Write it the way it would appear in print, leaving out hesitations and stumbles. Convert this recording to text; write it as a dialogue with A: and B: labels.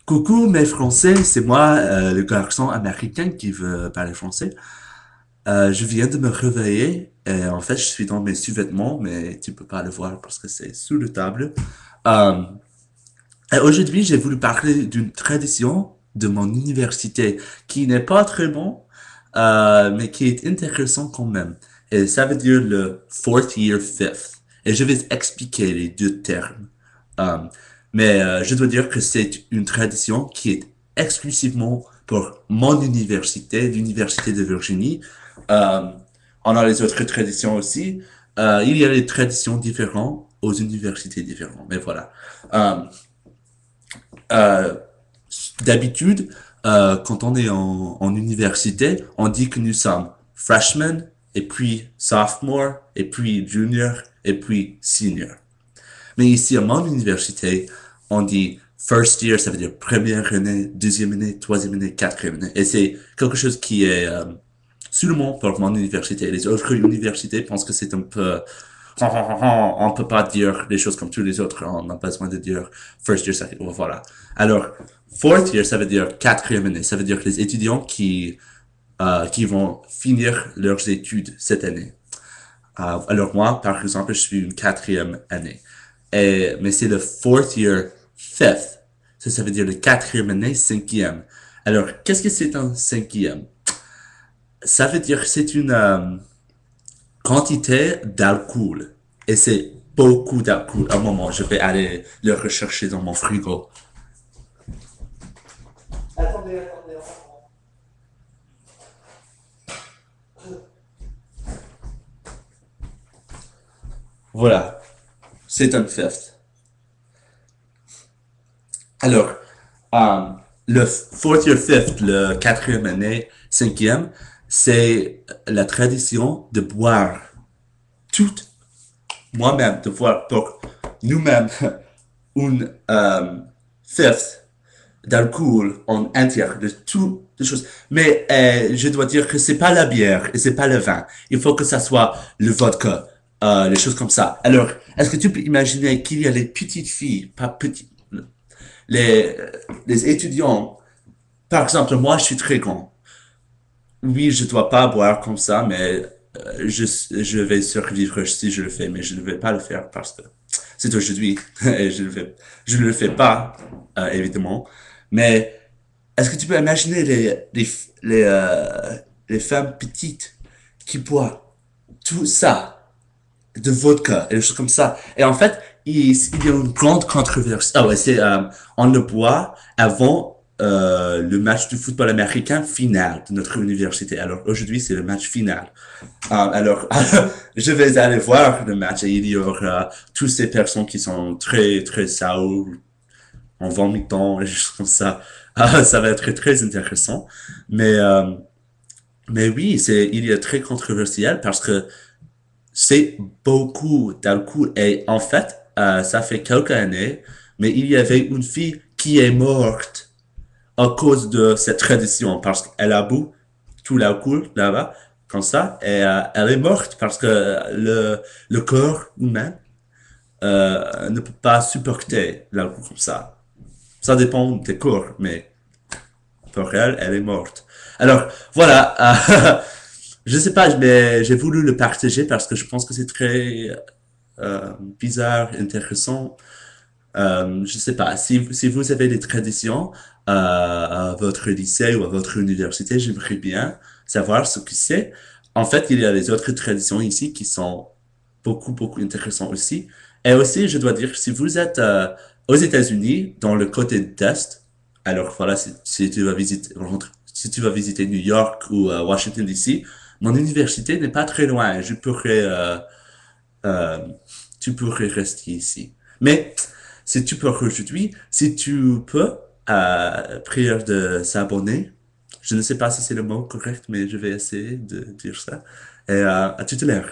A: Coucou mes Français, c'est moi, le garçon américain qui veut parler français. Je viens de me réveiller et en fait je suis dans mes sous-vêtements, mais tu peux pas le voir parce que c'est sous le table. Euh, et aujourd'hui j'ai voulu parler d'une tradition de mon université qui n'est pas très bon, mais qui est intéressant quand même. Et ça veut dire le fourth year fifth. Et je vais expliquer les deux termes. Euh, mais je dois dire que c'est une tradition qui est exclusivement pour mon université, l'Université de Virginie. Euh, on a les autres traditions aussi. Il y a des traditions différentes aux universités différentes. Mais voilà. Euh, euh, D'habitude, quand on est en université, on dit que nous sommes freshmen, et puis sophomore, et puis junior, et puis senior. Mais ici, à mon université, on dit first year, ça veut dire première année, deuxième année, troisième année, quatrième année. Et c'est quelque chose qui est seulement pour mon université. Les autres universités pensent que c'est un peu... On peut pas dire des choses comme tous les autres. On a besoin de dire first year, second year, voilà. Alors, fourth year, ça veut dire quatrième année. Ça veut dire que les étudiants qui vont finir leurs études cette année. Alors moi, par exemple, je suis une quatrième année. Mais c'est le fourth year fifth. Ça veut dire le quatrième année, cinquième. Alors, qu'est-ce que c'est un cinquième? Ça veut dire que c'est une quantité d'alcool. Et c'est beaucoup d'alcool. Un moment, je vais aller le rechercher dans mon frigo. Attendez, attendez. Voilà, c'est un fifth. Alors, euh, le fourth year fifth, le quatrième année, cinquième, c'est la tradition de boire toute moi-même, de boire pour nous-mêmes une fifth d'alcool en entière de toutes les choses. Mais je dois dire que c'est pas la bière et c'est pas le vin. Il faut que ça soit le vodka, les choses comme ça. Alors, est-ce que tu peux imaginer qu'il y a les petites filles, pas petites, les, les étudiants, par exemple, moi, je suis très grand. Oui, je dois pas boire comme ça, mais je vais survivre si je le fais, mais je ne vais pas le faire parce que c'est aujourd'hui et je ne le fais pas, évidemment. Mais est-ce que tu peux imaginer les femmes petites qui boivent tout ça de vodka et des choses comme ça. Et en fait, il y a une grande controverse. Ah ouais, on le boit avant le match du football américain final de notre université. Alors aujourd'hui, c'est le match final. Alors, je vais aller voir le match et il y aura toutes ces personnes qui sont très, très sour, en vomitant et des choses comme ça. Ça va être très intéressant. Mais, euh, mais oui, il est très controversiel parce que c'est beaucoup d'alcool. Et en fait, ça fait quelques années, mais il y avait une fille qui est morte à cause de cette tradition, parce qu'elle a bu tout l'alcool là-bas, comme ça, et elle est morte parce que le corps humain ne peut pas supporter l'alcool comme ça. Ça dépend des corps, mais pour elle, elle est morte. Alors, voilà. Je sais pas, mais j'ai voulu le partager parce que je pense que c'est très bizarre, intéressant. Je sais pas, si vous avez des traditions à votre lycée ou à votre université, j'aimerais bien savoir ce que c'est. En fait, il y a les autres traditions ici qui sont beaucoup intéressantes aussi. Et aussi, je dois dire, si vous êtes aux États-Unis, dans le côté d'Est, alors voilà, si tu vas visiter, si tu vas visiter New York ou Washington DC, mon université n'est pas très loin. Euh, tu pourrais rester ici. Mais si tu peux aujourd'hui, si tu peux, prière de s'abonner. Je ne sais pas si c'est le mot correct, mais je vais essayer de dire ça. Et à tout à l'heure.